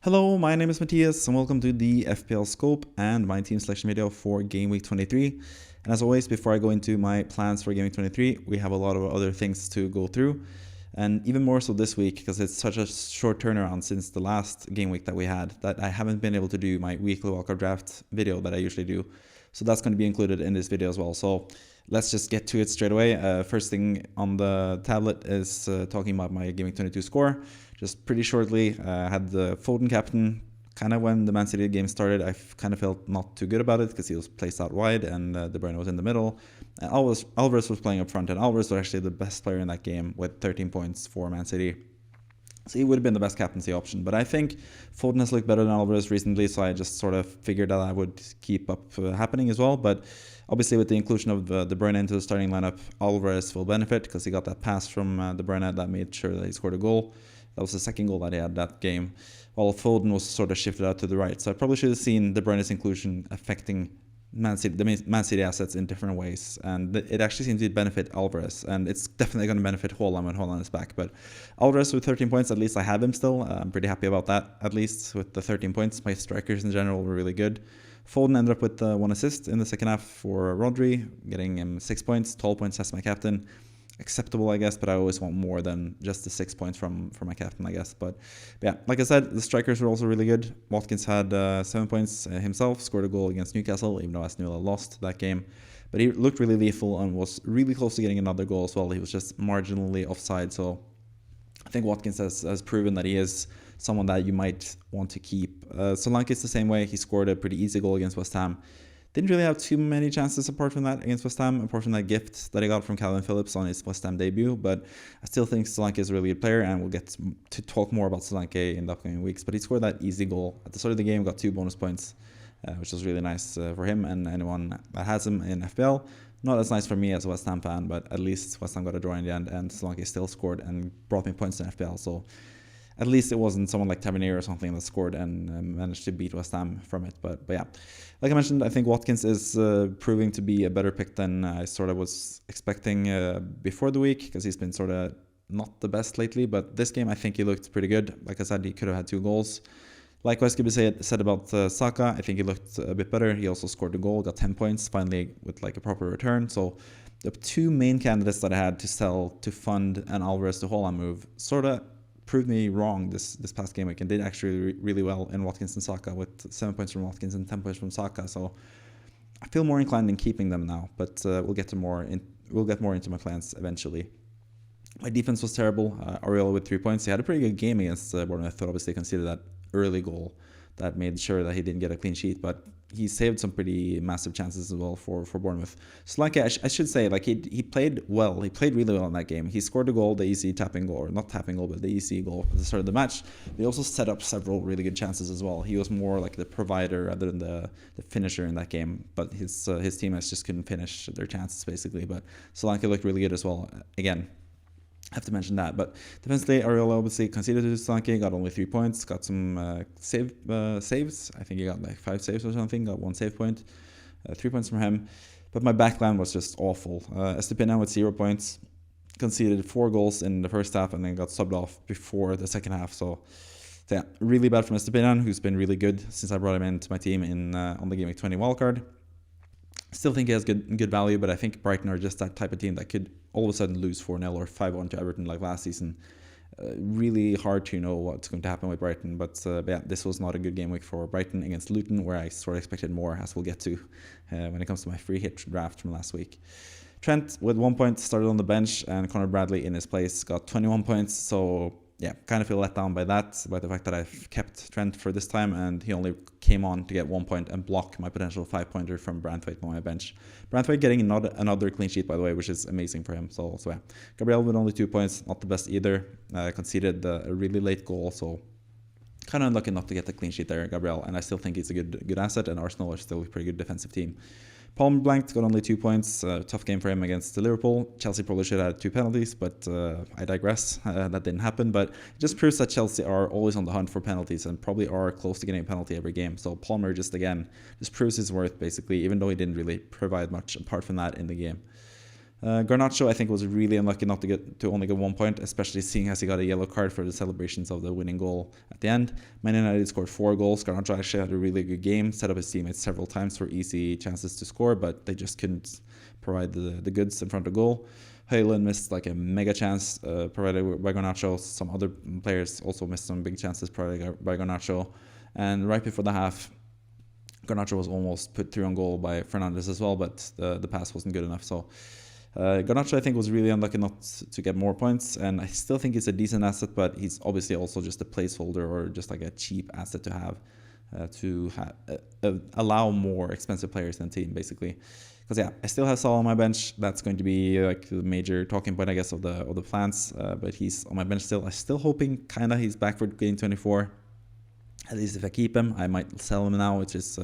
Hello, my name is Matthias and welcome to the FPL scope and my team selection video for game week 23. And as always, before I go into my plans for game week 23, we have a lot of other things to go through. And even more so this week because it's such a short turnaround since the last game week that we had that I haven't been able to do my weekly wildcard draft video that I usually do. So that's going to be included in this video as well. So let's just get to it straight away. First thing on the tablet is talking about my game week 22 score. Just pretty shortly, I had the Foden captain. Kind of when the Man City game started, I kind of felt not too good about it because he was placed out wide and De Bruyne was in the middle. And Alvarez was playing up front, and Alvarez was actually the best player in that game with 13 points for Man City. So he would have been the best captaincy option. But I think Foden has looked better than Alvarez recently, so I just sort of figured that I would keep up happening as well. But obviously with the inclusion of De Bruyne into the starting lineup, Alvarez will benefit because he got that pass from De Bruyne that made sure that he scored a goal. That was the second goal that he had that game, while Foden was sort of shifted out to the right. So I probably should have seen De Bruyne's inclusion affecting the Man City assets in different ways. And it actually seems to benefit Alvarez. And it's definitely going to benefit Haaland when Haaland is back. But Alvarez with 13 points, at least I have him still. I'm pretty happy about that, at least with the 13 points. My strikers in general were really good. Foden ended up with 1 assist in the second half for Rodri, getting him 6 points, 12 points as my captain. Acceptable, I guess, but I always want more than just the 6 points from my captain, I guess. But yeah, like I said, the strikers were also really good. Watkins had 7 points himself, scored a goal against Newcastle, even though Aston Villa lost that game. But he looked really lethal and was really close to getting another goal as well. He was just marginally offside. So I think Watkins has proven that he is someone that you might want to keep. Solanke is the same way. He scored a pretty easy goal against West Ham. Didn't really have too many chances apart from that against West Ham, apart from that gift that I got from Calvin Phillips on his West Ham debut. But I still think Solanke is a really good player, and we'll get to talk more about Solanke in the upcoming weeks. But he scored that easy goal at the start of the game, got 2 bonus points, which was really nice for him and anyone that has him in FPL. Not as nice for me as a West Ham fan, but at least West Ham got a draw in the end, and Solanke still scored and brought me points in FPL. So at least it wasn't someone like Tavernier or something that scored and managed to beat West Ham from it. But yeah, like I mentioned, I think Watkins is proving to be a better pick than I sort of was expecting before the week, because he's been sort of not the best lately. But this game, I think he looked pretty good. Like I said, he could have had 2 goals. Likewise, could be said about Saka. I think he looked a bit better. He also scored a goal, got 10 points, finally with like a proper return. So the 2 main candidates that I had to sell to fund an Alvarez to Haaland move sort of proved me wrong this past game week, and did actually really well in Watkins and Saka with 7 points from Watkins and 10 points from Saka. So I feel more inclined in keeping them now, but we'll get more into my plans eventually. My defense was terrible. Areola with 3 points. He had a pretty good game against Bournemouth. Obviously considered that early goal that made sure that he didn't get a clean sheet, but he saved some pretty massive chances as well for Bournemouth. So like I should say, like he played well. He played really well in that game. He scored a goal, the easy tapping goal, or not tapping goal, but the easy goal at the start of the match. He also set up several really good chances as well. He was more like the provider rather than the finisher in that game. But his teammates just couldn't finish their chances basically. But Solanke looked really good as well. Again, I have to mention that. But defensively, Areola obviously conceded to Solanke, got only 3 points, got some saves. I think he got like 5 saves or something, got 1 save point, 3 points from him. But my backline was just awful. Estepinian with 0 points, conceded 4 goals in the first half and then got subbed off before the second half. So yeah, really bad from Estepinian, who's been really good since I brought him into my team on the Game Week 20 wildcard. Still think he has good value, but I think Brighton are just that type of team that could all of a sudden lose 4-0 or 5-1 to Everton like last season. Really hard to know what's going to happen with Brighton, but yeah, this was not a good game week for Brighton against Luton, where I sort of expected more, as we'll get to when it comes to my free hit draft from last week. Trent with 1 point started on the bench, and Conor Bradley in his place got 21 points, so yeah, kind of feel let down by that, by the fact that I've kept Trent for this time, and he only came on to get 1 point and block my potential 5-pointer from Branthwaite on my bench. Branthwaite getting another clean sheet, by the way, which is amazing for him. So yeah, Gabriel with only 2 points, not the best either. Conceded a really late goal, so kind of unlucky not to get the clean sheet there, Gabriel. And I still think he's a good asset, and Arsenal are still a pretty good defensive team. Palmer blanked, got only 2 points. Tough game for him against Liverpool. Chelsea probably should have had 2 penalties, but I digress. That didn't happen. But it just proves that Chelsea are always on the hunt for penalties and probably are close to getting a penalty every game. So Palmer just proves his worth, basically, even though he didn't really provide much apart from that in the game. Garnacho, I think, was really unlucky not to only get 1 point, especially seeing as he got a yellow card for the celebrations of the winning goal at the end. Man United scored 4 goals. Garnacho actually had a really good game, set up his teammates several times for easy chances to score, but they just couldn't provide the goods in front of goal. Haaland missed like a mega chance provided by Garnacho. Some other players also missed some big chances provided by Garnacho. And right before the half, Garnacho was almost put through on goal by Fernandes as well, but the pass wasn't good enough. So Garnacho, I think, was really unlucky not to get more points, and I still think he's a decent asset, but he's obviously also just a placeholder or just like a cheap asset to have allow more expensive players in the team, basically. Because yeah, I still have Salah on my bench. That's going to be like the major talking point, I guess, of the plans. But he's on my bench still. I'm still hoping kinda he's back for game 24. At least if I keep him, I might sell him now, which is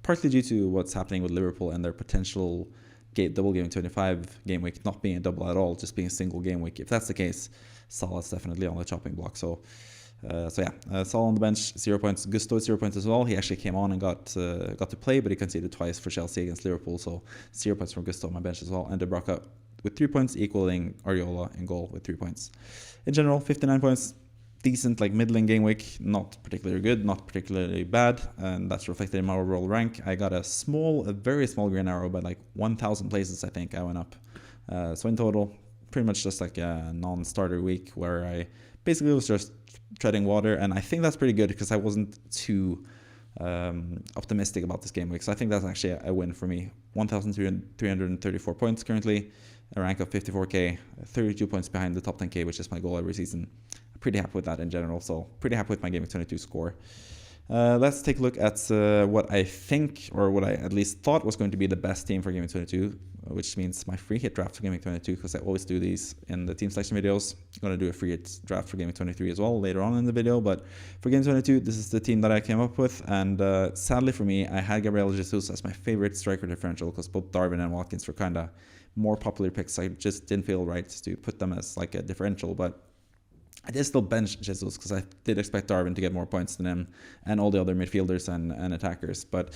partly due to what's happening with Liverpool and their potential double game 25 game week not being a double at all, just being a single game week. If that's the case, Salah's definitely on the chopping block. So yeah, Salah on the bench, 0 points. Gusto 0 points as well. He actually came on and got to play, but he conceded twice for Chelsea against Liverpool. So 0 points from Gusto on my bench as well. And De Bruyne with 3 points, equaling Areola in goal with 3 points. In general, 59 points. Decent, like middling game week, not particularly good, not particularly bad, and that's reflected in my overall rank. I got a very small green arrow, by like 1,000 places, I think I went up. So in total, pretty much just like a non-starter week where I basically was just treading water, and I think that's pretty good because I wasn't too optimistic about this game week. So I think that's actually a win for me. 1,334 points currently, a rank of 54k, 32 points behind the top 10k, which is my goal every season. Pretty happy with that in general, so pretty happy with my GW22 score. Let's take a look at what I think, or what I at least thought was going to be the best team for GW22, which means my free hit draft for GW22, because I always do these in the team selection videos. I'm going to do a free hit draft for GW23 as well later on in the video, but for GW22, this is the team that I came up with, and sadly for me, I had Gabriel Jesus as my favorite striker differential, because both Darwin and Watkins were kind of more popular picks. I just didn't feel right to put them as like a differential, but I did still bench Jesus because I did expect Darwin to get more points than him and all the other midfielders and attackers. But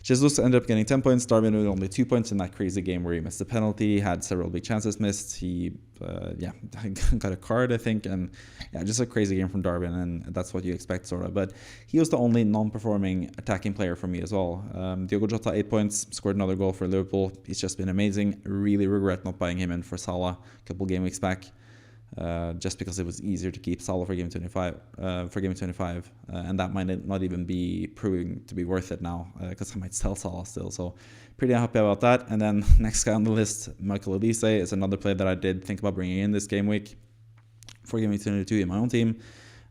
Jesus ended up getting 10 points, Darwin with only 2 points in that crazy game where he missed a penalty, had several big chances missed. He, got a card, I think, and yeah, just a crazy game from Darwin, and that's what you expect, sort of. But he was the only non-performing attacking player for me as well. Diogo Jota, 8 points, scored another goal for Liverpool. He's just been amazing. Really regret not buying him in for Salah a couple game weeks back. Just because it was easier to keep Salah for game 25, and that might not even be proving to be worth it now, because I might sell Salah still. So pretty happy about that. And then next guy on the list, Michael Olise, is another player that I did think about bringing in this game week for game 22 in my own team.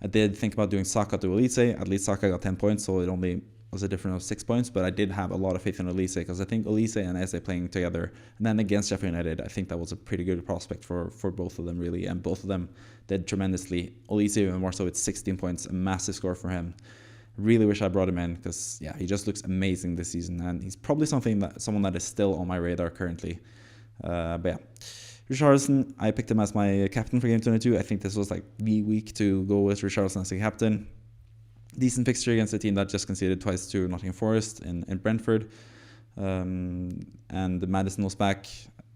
I did think about doing Saka to Olise. At least Saka got 10 points, so it only was a difference of 6 points, but I did have a lot of faith in Olise because I think Olise and Eze playing together, and then against Sheffield United, I think that was a pretty good prospect for both of them, really, and both of them did tremendously. Olise even more so with 16 points, a massive score for him. Really wish I brought him in because yeah, he just looks amazing this season, and he's probably someone that is still on my radar currently. But yeah, Richarlison, I picked him as my captain for game 22. I think this was like the week to go with Richarlison as a captain. Decent fixture against a team that just conceded twice to Nottingham Forest in Brentford. And Maddison was back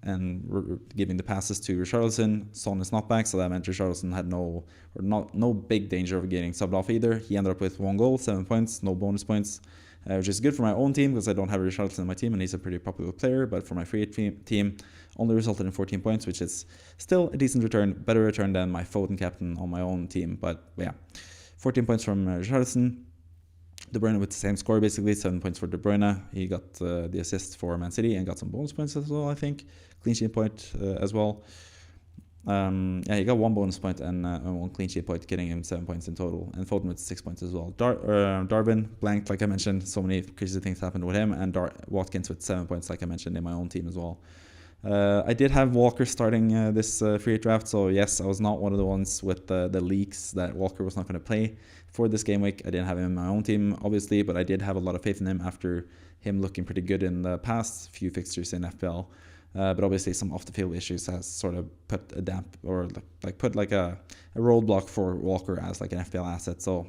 and giving the passes to Richarlison. Son is not back, so that meant Richarlison had no big danger of getting subbed off either. He ended up with 1 goal, 7 points, no bonus points, which is good for my own team because I don't have Richarlison in my team and he's a pretty popular player. But for my free team, only resulted in 14 points, which is still a decent return, better return than my Foden captain on my own team. But yeah, 14 points from Richarlison. De Bruyne with the same score, basically 7 points for De Bruyne. He got the assist for Man City and got some bonus points as well, I think. Clean sheet point as well. He got 1 bonus point and 1 clean sheet point, getting him 7 points in total. And Foden with 6 points as well. Darwin blanked, like I mentioned. So many crazy things happened with him. And Watkins with 7 points, like I mentioned, in my own team as well. I did have Walker starting this free draft, so yes, I was not one of the ones with the leaks that Walker was not going to play for this game week. I didn't have him in my own team, obviously, but I did have a lot of faith in him after him looking pretty good in the past few fixtures in FPL. But obviously some off-the-field issues has sort of put a put a roadblock for Walker as like an FPL asset, so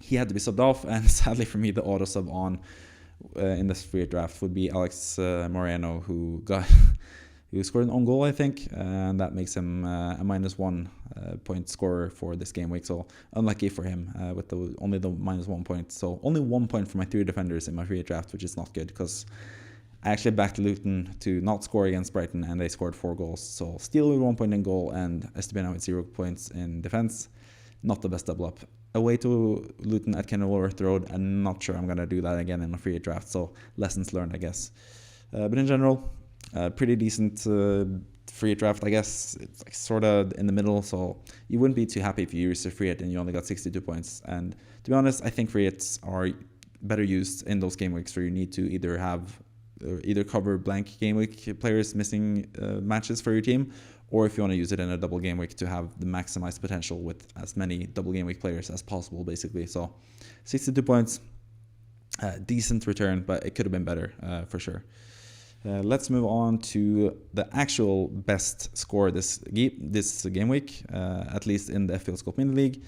he had to be subbed off, and sadly for me, the auto sub on in this free draft would be Alex Moreno, who who scored an own goal, I think, and that makes him a -1 point scorer for this game week. So unlucky for him with only the -1 point. So only 1 point for my 3 defenders in my free draft, which is not good because I actually backed Luton to not score against Brighton, and they scored 4 goals. So Steele with 1 point in goal and Estepena with 0 points in defense. Not the best double up. Away to Luton at Kenilworth Road. I'm not sure I'm going to do that again in a free draft. So lessons learned, I guess. But in general, pretty decent free draft, I guess. It's like sort of in the middle. So you wouldn't be too happy if you used a free hit and you only got 62 points. And to be honest, I think free hits are better used in those game weeks where you need to either cover blank game week players missing matches for your team, or if you want to use it in a double game week to have the maximized potential with as many double game week players as possible, basically. So 62 points, decent return, but it could have been better for sure. Let's move on to the actual best score this game week, at least in the FPL Scope Mini League,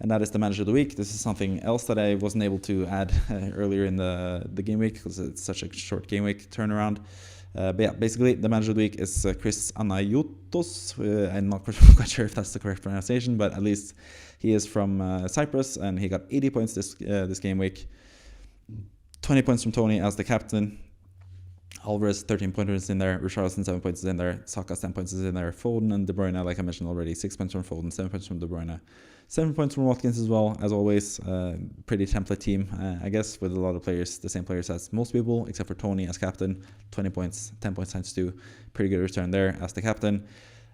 and that is the Manager of the Week. This is something else that I wasn't able to add earlier in the game week because it's such a short game week turnaround. But yeah, basically the Manager of the Week is Chris Anayotos. I'm not quite sure if that's the correct pronunciation, but at least he is from Cyprus, and he got 80 points this game week. 20 points from Tony as the captain. Alvarez 13 pointers in there, Richarlison 7 points is in there, Saka 10 points is in there, Foden and De Bruyne, like I mentioned already, 6 points from Foden, 7 points from De Bruyne, 7 points from Watkins as well, as always. Pretty template team, I guess, with a lot of players, the same players as most people, except for Tony as captain, 20 points, 10 points times 2, pretty good return there as the captain.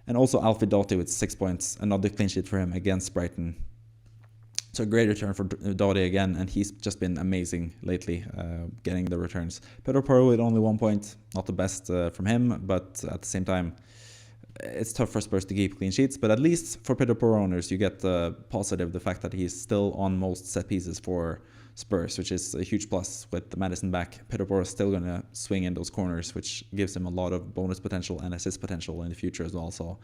And also Alfred Doughty with 6 points, another clean sheet for him against Brighton. So a great return for Doughty again, and he's just been amazing lately, getting the returns. Pedro Porro with only 1 point, not the best from him, but at the same time, it's tough for Spurs to keep clean sheets. But at least for Pedro Porro owners, you get the positive, the fact that he's still on most set pieces for Spurs, which is a huge plus with the Madison back. Pedro Porro is still going to swing in those corners, which gives him a lot of bonus potential and assist potential in the future as well. So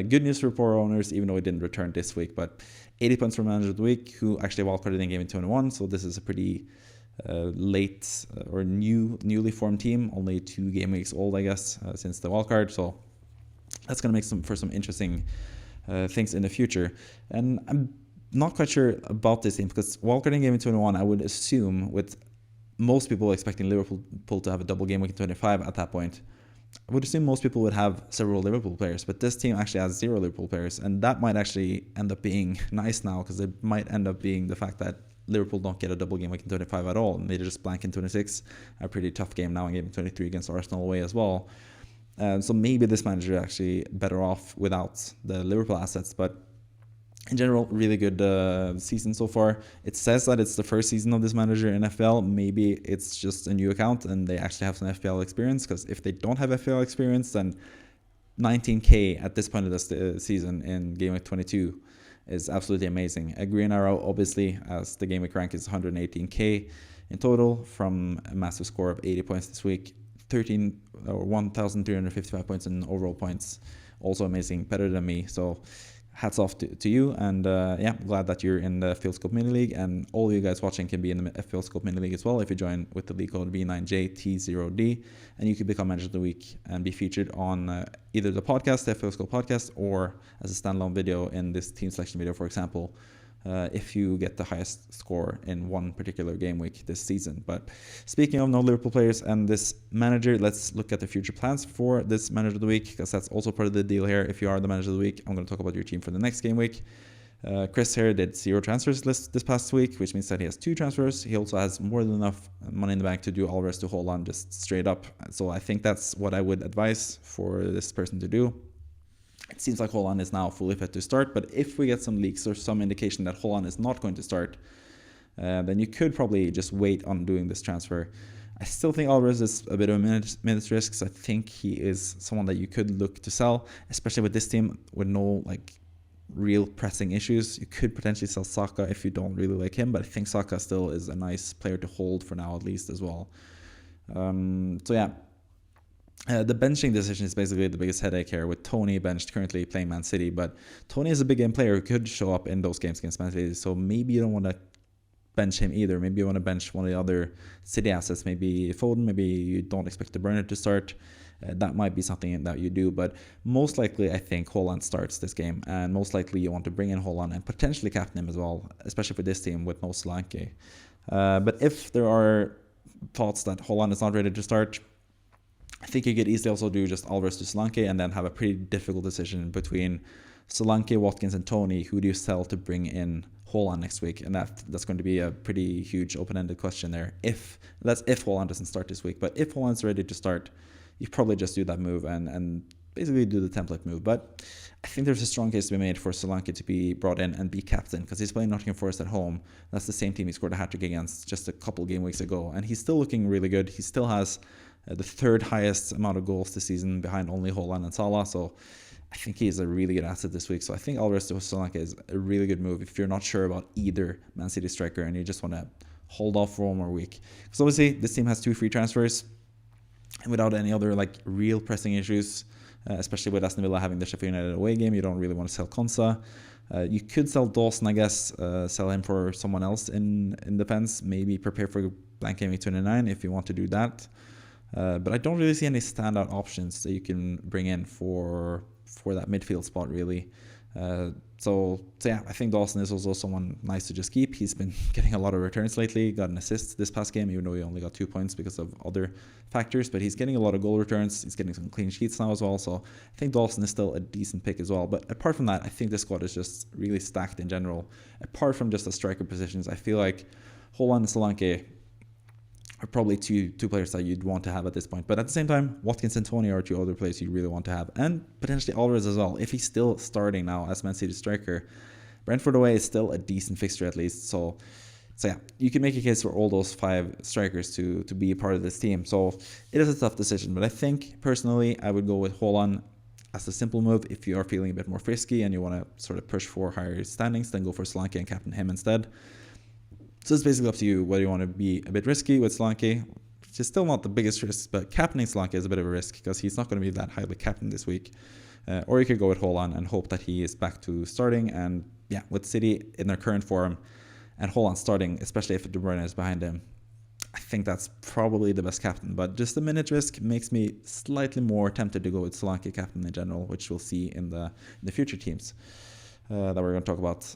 good news for Porro owners, even though he didn't return this week. But 80 points for Manager of the Week, who actually wildcarded in Game 21. So this is a pretty late or newly formed team, only 2 game weeks old, I guess, since the wildcard. So that's going to make for some interesting things in the future. And I'm not quite sure about this team because wildcarding Game 21, I would assume, with most people expecting Liverpool to have a double game week in 25 at that point, I would assume most people would have several Liverpool players, but this team actually has 0 Liverpool players, and that might actually end up being nice now because it might end up being the fact that Liverpool don't get a double game week in 25 at all, and they just blank in 26. A pretty tough game now in Game 23 against Arsenal away as well. So maybe this manager is actually better off without the Liverpool assets, but in general, really good season so far. It says that it's the first season of this manager in FPL. Maybe it's just a new account and they actually have some FPL experience, because if they don't have FPL experience, then 19k at this point of the season in Game Week 22 is absolutely amazing. A green arrow, obviously, as the Game Week rank is 118k in total from a massive score of 80 points this week. 1,355 points in overall points. Also amazing, better than me. So hats off to you, and yeah, glad that you're in the FPL Scope Mini League, and all of you guys watching can be in the FPL Scope Mini League as well if you join with the league code V9JT0D, and you can become Manager of the Week and be featured on either the podcast, the FPL Scope podcast, or as a standalone video in this team selection video, for example, if you get the highest score in one particular game week this season. But speaking of no Liverpool players and this manager, let's look at the future plans for this Manager of the Week, because that's also part of the deal here. If you are the Manager of the Week, I'm going to talk about your team for the next game week. Chris here did 0 transfers this past week, which means that he has 2 transfers. He also has more than enough money in the bank to do Alvarez to Haaland just straight up. So I think that's what I would advise for this person to do. It seems like Haaland is now fully fit to start, but if we get some leaks or some indication that Haaland is not going to start, then you could probably just wait on doing this transfer. I still think Alvarez is a bit of a minutes risk, so I think he is someone that you could look to sell, especially with this team with no real pressing issues. You could potentially sell Saka if you don't really like him, but I think Saka still is a nice player to hold for now, at least, as well. So yeah. The benching decision is basically the biggest headache here, with Tony benched, currently playing Man City. But Tony is a big game player who could show up in those games against Man City, so maybe you don't want to bench him either. Maybe you want to bench one of the other City assets, maybe Foden, maybe you don't expect De Bruyne to start. that might be something that you do. But most likely, I think Haaland starts this game, and most likely you want to bring in Haaland and potentially captain him as well, especially for this team with no Solanke. But if there are thoughts that Haaland is not ready to start, I think you could easily also do just Alvarez to Solanke and then have a pretty difficult decision between Solanke, Watkins, and Tony. Who do you sell to bring in Haaland next week? And that's going to be a pretty huge open-ended question there. That's if Haaland doesn't start this week. But if Haaland's ready to start, you probably just do that move and basically do the template move. But I think there's a strong case to be made for Solanke to be brought in and be captain, because he's playing Nottingham Forest at home. That's the same team he scored a hat-trick against just a couple game weeks ago. And he's still looking really good. He still has the third highest amount of goals this season, behind only Haaland and Salah. So I think he is a really good asset this week. So I think Alvarez to Solanke is a really good move if you're not sure about either Man City striker and you just want to hold off for one more week. Because obviously this team has 2 free transfers and without any other real pressing issues, especially with Aston Villa having the Sheffield United away game. You don't really want to sell Konsa. You could sell Dawson, I guess, sell him for someone else in defense. Maybe prepare for blank game week 29 if you want to do that. But I don't really see any standout options that you can bring in for that midfield spot, really. So yeah, I think Dawson is also someone nice to just keep. He's been getting a lot of returns lately. Got an assist this past game, even though he only got 2 points because of other factors. But he's getting a lot of goal returns. He's getting some clean sheets now as well. So I think Dawson is still a decent pick as well. But apart from that, I think this squad is just really stacked in general. Apart from just the striker positions, I feel like Haaland and Solanke are probably two players that you'd want to have at this point. But at the same time, Watkins and Tony are 2 other players you really want to have. And potentially Alvarez as well. If he's still starting now as Man City striker, Brentford away is still a decent fixture at least. So yeah, you can make a case for all those 5 strikers to be a part of this team. So it is a tough decision. But I think, personally, I would go with Haaland as a simple move. If you are feeling a bit more frisky and you want to sort of push for higher standings, then go for Solanke and captain him instead. So it's basically up to you whether you want to be a bit risky with Solanke, which is still not the biggest risk, but captaining Solanke is a bit of a risk because he's not going to be that highly captained this week. Or you could go with Haaland and hope that he is back to starting. And yeah, with City in their current form and Haaland starting, especially if De Bruyne is behind him, I think that's probably the best captain. But just the minute risk makes me slightly more tempted to go with Solanke captain in general, which we'll see in the future teams that we're going to talk about.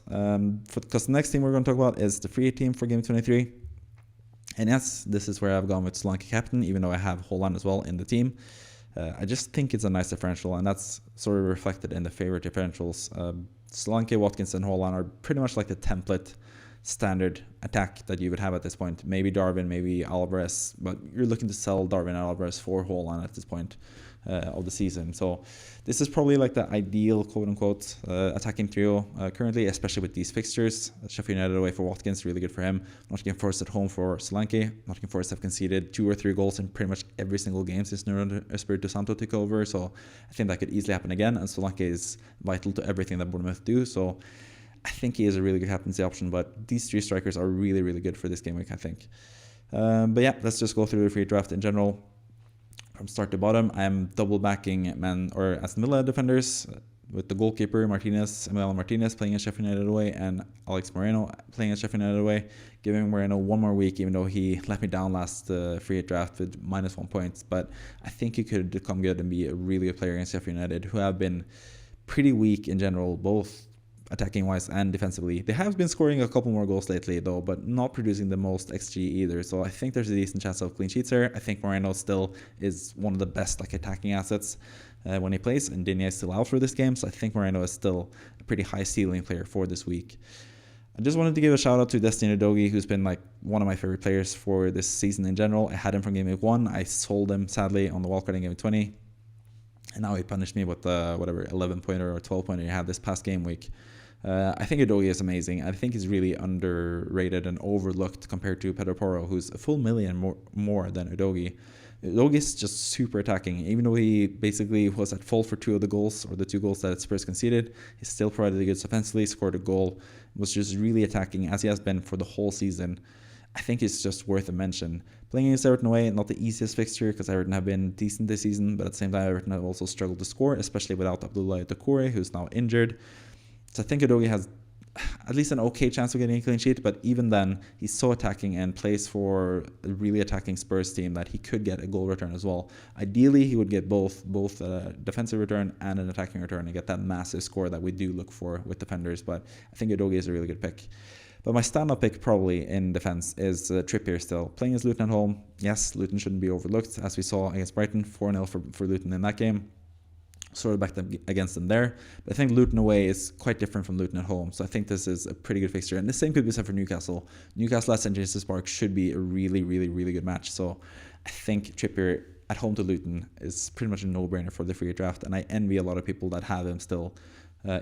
Because the next team we're going to talk about is the free team for Game 23. And yes, this is where I've gone with Solanke captain, even though I have Haaland as well in the team. I just think it's a nice differential, and that's sort of reflected in the favorite differentials. Solanke, Watkins, and Haaland are pretty much like the template standard attack that you would have at this point. Maybe Darwin, maybe Alvarez, but you're looking to sell Darwin and Alvarez for Haaland at this point of the season. So this is probably like the ideal quote-unquote attacking trio currently, especially with these fixtures. Sheffield United away for Watkins, really good for him. Nottingham Forest at home for Solanke. Nottingham Forest have conceded 2 or 3 goals in pretty much every single game since Nuno Espirito Santo took over, so I think that could easily happen again, and Solanke is vital to everything that Bournemouth do, so I think he is a really good captaincy option. But these 3 strikers are really, really good for this game week, I think. But yeah, let's just go through the free draft in general. From start to bottom, I'm double backing Aston Villa defenders with the goalkeeper Emiliano Martinez playing at Sheffield United away and Alex Moreno playing at Sheffield United away, giving Moreno 1 more week, even though he let me down last free draft with -1 point. But I think he could come good and be a really good player against Sheffield United, who have been pretty weak in general, both attacking wise and defensively. They have been scoring a couple more goals lately though, but not producing the most XG either, so I think there's a decent chance of clean sheets here. I think Moreno still is one of the best attacking assets when he plays, and Digne is still out for this game, so I think Moreno is still a pretty high ceiling player for this week. I just wanted to give a shout out to Destiny Udogie, who's been one of my favorite players for this season in general. I had him from game week 1. I sold him sadly on the wildcard in game week 20. And now he punished me with the 11-pointer or 12-pointer he had this past game week. I think Udogie is amazing. I think he's really underrated and overlooked compared to Pedro Porro, who's a full million more than Udogie. Udogie is just super attacking. Even though he basically was at fault for 2 of the goals, or the 2 goals that Spurs conceded, he still provided the goods offensively, scored a goal, was just really attacking as he has been for the whole season. I think it's just worth a mention. Playing against Everton away, not the easiest fixture because Everton have been decent this season, but at the same time Everton have also struggled to score, especially without Abdoulaye Doucouré, who's now injured. So I think Udogie has at least an okay chance of getting a clean sheet, but even then, he's so attacking and plays for a really attacking Spurs team that he could get a goal return as well. Ideally, he would get both a defensive return and an attacking return and get that massive score that we do look for with defenders, but I think Udogie is a really good pick. But my standout pick probably in defense is Trippier still. Playing as Luton at home, yes, Luton shouldn't be overlooked, as we saw against Brighton, 4-0 for Luton in that game. Sort of backed against them there. But I think Luton away is quite different from Luton at home. So I think this is a pretty good fixture. And the same could be said for Newcastle. Newcastle at St. James's Park should be a really, really, really good match. So I think Trippier at home to Luton is pretty much a no-brainer for the free draft. And I envy a lot of people that have him still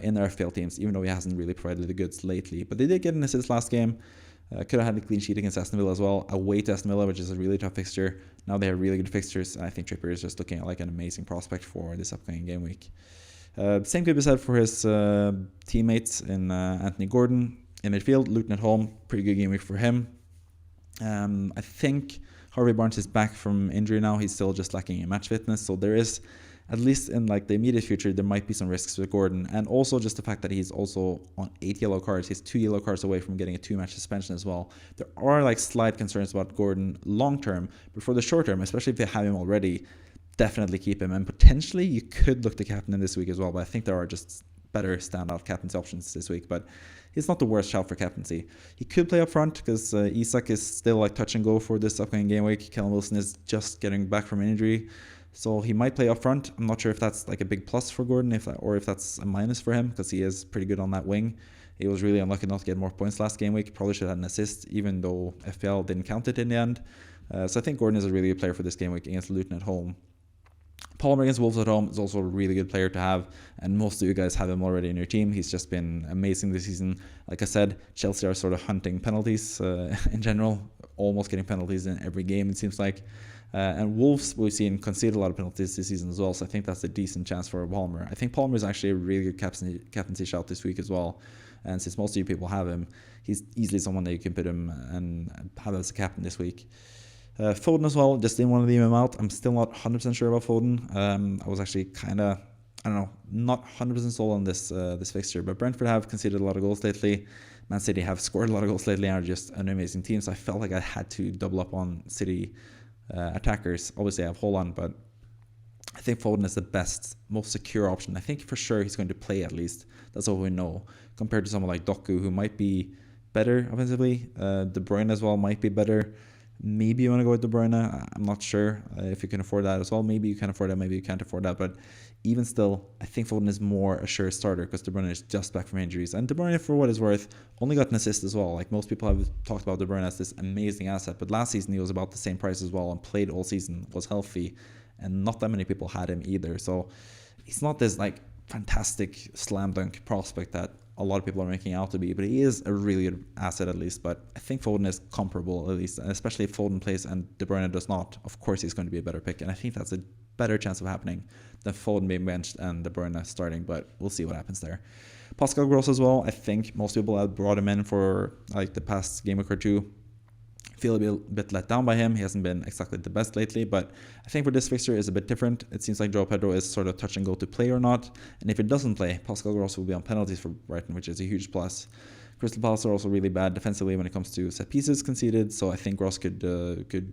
in their FPL teams, even though he hasn't really provided the goods lately. But they did get an assist last game. Could have had a clean sheet against Aston Villa as well. Away to Aston Villa, which is a really tough fixture. Now they have really good fixtures. I think Trippier is just looking at like an amazing prospect for this upcoming game week. Same could be said for his teammates in Anthony Gordon in midfield. Luton at home, pretty good game week for him. I think Harvey Barnes is back from injury now. He's still just lacking in match fitness. So there is, at least in like the immediate future, there might be some risks with Gordon. And also just the fact that he's also on 8 yellow cards. He's 2 yellow cards away from getting a 2-match suspension as well. There are like slight concerns about Gordon long term, but for the short term, especially if they have him already, definitely keep him. And potentially you could look to captain him this week as well, but I think there are just better standout captaincy options this week. But he's not the worst shout for captaincy. He could play up front because Isak is still like touch and go for this upcoming game week. Callum Wilson is just getting back from an injury. So he might play up front. I'm not sure if that's like a big plus for Gordon or if that's a minus for him, because he is pretty good on that wing. He was really unlucky not to get more points last game week. Probably should have had an assist, even though FPL didn't count it in the end. So I think Gordon is a really good player for this game week against Luton at home. Palmer against Wolves at home is also a really good player to have, and most of you guys have him already in your team. He's just been amazing this season. Like I said, Chelsea are sort of hunting penalties in general, almost getting penalties in every game, it seems like. And Wolves, we've seen concede a lot of penalties this season as well, so I think that's a decent chance for Palmer. I think Palmer is actually a really good captaincy shout this week as well. And since most of you people have him, he's easily someone that you can put him and have as a captain this week. Foden as well, just didn't want to leave him out. I'm still not 100% sure about Foden. I was actually kind of, not 100% sold on this fixture. But Brentford have conceded a lot of goals lately. Man City have scored a lot of goals lately and are just an amazing team. So I felt like I had to double up on City attackers. Obviously I have Haaland, but I think Foden is the best, most secure option. I think for sure he's going to play at least. That's all we know. Compared to someone like Doku, who might be better offensively. De Bruyne as well might be better. Maybe you want to go with De Bruyne. I'm not sure if you can afford that as well. Maybe you can afford that, maybe you can't afford that. But even still, I think Foden is more a sure starter because De Bruyne is just back from injuries. And De Bruyne, for what it's worth, only got an assist as well. Like most people have talked about De Bruyne as this amazing asset. But last season, he was about the same price as well and played all season, was healthy. And not that many people had him either. So he's not this like fantastic slam dunk prospect that a lot of people are making out to be, but he is a really good asset at least. But I think Foden is comparable at least, and especially if Foden plays and De Bruyne does not, of course he's going to be a better pick, and I think that's a better chance of happening than Foden being benched and De Bruyne starting, but we'll see what happens there. Pascal Gross as well, I think most people have brought him in for like the past game week or two. Feel a bit let down by him. He hasn't been exactly the best lately, but I think for this fixture is a bit different. It seems like João Pedro is sort of touch and go to play or not, and if it doesn't play, Pascal Gross will be on penalties for Brighton, which is a huge plus. Crystal Palace are also really bad defensively when it comes to set pieces conceded, so I think Gross could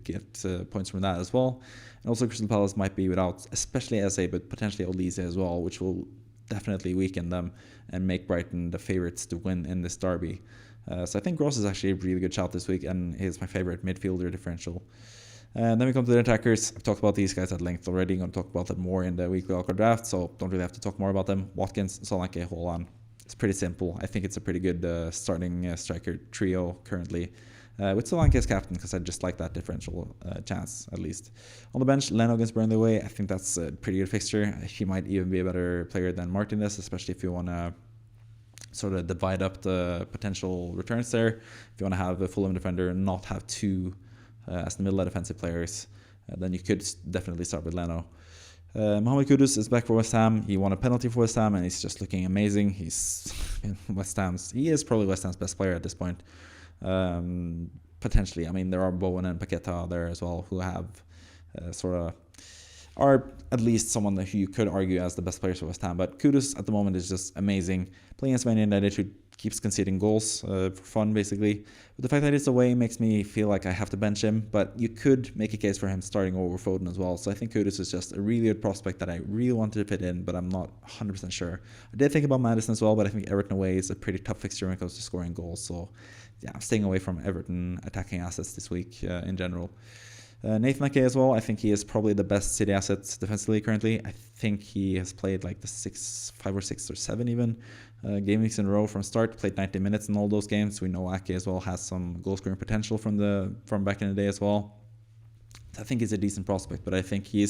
get points from that as well. And also Crystal Palace might be without, especially Eze, but potentially Olise as well, which will definitely weaken them and make Brighton the favourites to win in this derby. So I think Gross is actually a really good shout this week, and he's my favorite midfielder differential. And then we come to the attackers. I've talked about these guys at length already. I'm going to talk about them more in the weekly Wildcard draft, so don't really have to talk more about them. Watkins, Solanke, Haaland. It's pretty simple. I think it's a pretty good starting striker trio currently. With Solanke as captain, because I just like that differential chance, at least. On the bench, Leno against Burnley away. I think that's a pretty good fixture. He might even be a better player than Martinez, especially if you want to sort of divide up the potential returns there. If you want to have a Fulham defender and not have two Aston Villa defensive players, then you could definitely start with Leno. Mohamed Kudus is back for West Ham. He won a penalty for West Ham and he's just looking amazing. He is probably West Ham's best player at this point. Potentially. I mean, there are Bowen and Paqueta there as well who have sort of are at least someone who you could argue as the best players for West Ham. But Kudus at the moment is just amazing. Playing against Man United, who keeps conceding goals for fun, basically. But the fact that it's away makes me feel like I have to bench him. But you could make a case for him starting over Foden as well. So I think Kudus is just a really good prospect that I really wanted to fit in, but I'm not 100% sure. I did think about Maddison as well, but I think Everton away is a pretty tough fixture when it comes to scoring goals. So yeah, I'm staying away from Everton attacking assets this week in general. Nathan Ake as well. I think he is probably the best City asset defensively currently. I think he has played like the 5 or 6 or 7 even game weeks in a row from start. Played 90 minutes in all those games. We know Ake as well has some goal scoring potential from back in the day as well. I think he's a decent prospect, but I think he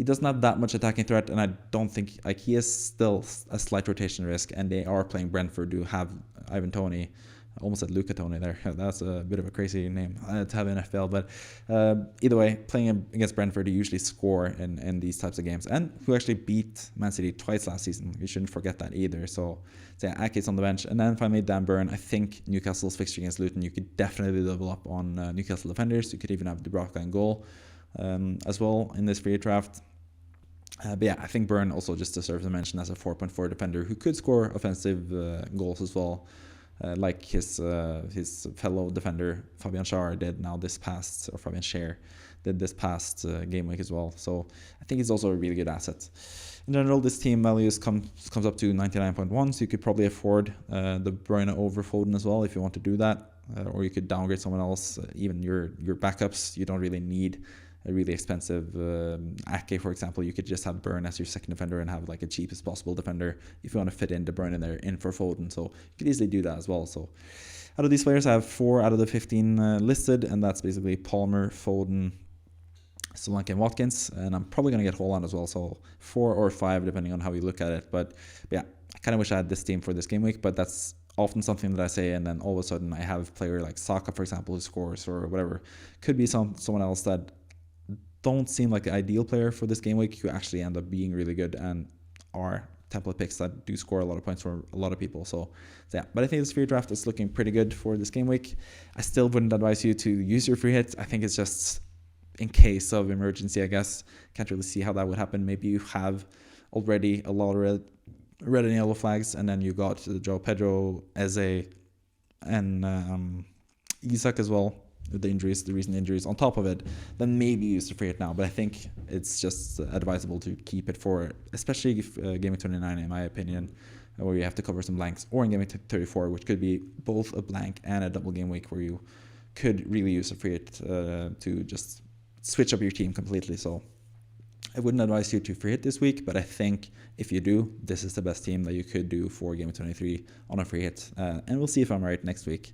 doesn't have that much attacking threat, and I don't think he is still a slight rotation risk. And they are playing Brentford, who have Ivan Toney. I almost said Luca Toni there. That's a bit of a crazy name to have in FPL. But either way, playing against Brentford, who usually score in these types of games, and who actually beat Man City twice last season. You shouldn't forget that either. So yeah, Ake's on the bench. And then finally, Dan Burn. I think Newcastle's fixture against Luton, you could definitely double up on Newcastle defenders. You could even have Dubravka in goal as well in this free draft. But yeah, I think Burn also just deserves a mention as a 4.4 defender who could score offensive goals as well. Like his fellow defender Fabian Schär did Fabian Schär did this past game week as well. So I think he's also a really good asset. In general, this team values comes up to 99.1, so you could probably afford De Bruyne over Foden as well if you want to do that, or you could downgrade someone else. Even your backups, you don't really need a really expensive Ake, for example. You could just have Burn as your second defender and have like a cheapest possible defender if you want to fit in De Bruyne in there in for Foden. So you could easily do that as well. So out of these players, I have 4 out of the 15 listed, and that's basically Palmer, Foden, Solanke and Watkins, and I'm probably going to get Haaland as well, so 4 or 5 depending on how you look at it. But yeah, I kind of wish I had this team for this game week, but that's often something that I say, and then all of a sudden I have a player like Saka, for example, who scores or whatever. Could be someone else that don't seem like the ideal player for this game week, who actually end up being really good and are template picks that do score a lot of points for a lot of people. So yeah, but I think this free draft is looking pretty good for this game week. I still wouldn't advise you to use your free hit. I think it's just in case of emergency, I guess. Can't really see how that would happen. Maybe you have already a lot of red and yellow flags, and then you got João Pedro, Eze, and Isak as well, with the recent injuries on top of it. Then maybe use the free hit now, but I think it's just advisable to keep it for, especially if Game Week 29, in my opinion, where you have to cover some blanks, or in Game Week 34, which could be both a blank and a double game week, where you could really use a free hit to just switch up your team completely. So I wouldn't advise you to free hit this week, but I think if you do, this is the best team that you could do for Game Week 23 on a free hit. And we'll see if I'm right next week.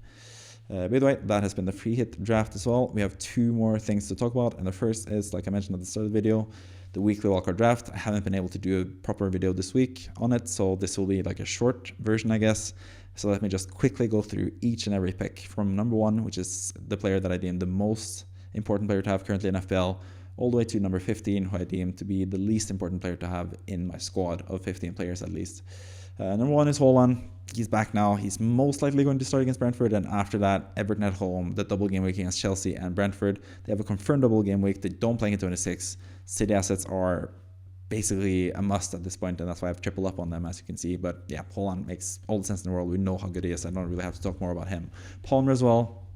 By the way, that has been the free hit draft as well. We have 2 more things to talk about, and the first is, like I mentioned at the start of the video, the weekly wildcard draft. I haven't been able to do a proper video this week on it, so this will be like a short version, I guess. So let me just quickly go through each and every pick from number 1, which is the player that I deem the most important player to have currently in FPL, all the way to number 15, who I deem to be the least important player to have in my squad of 15 players at least. Number 1 is Haaland. He's back now. He's most likely going to start against Brentford, and after that, Everton at home, the double game week against Chelsea and Brentford. They have a confirmed double game week. They don't play in 26. City assets are basically a must at this point, and that's why I've tripled up on them, as you can see. But yeah, Haaland makes all the sense in the world. We know how good he is. I don't really have to talk more about him. Palmer as well.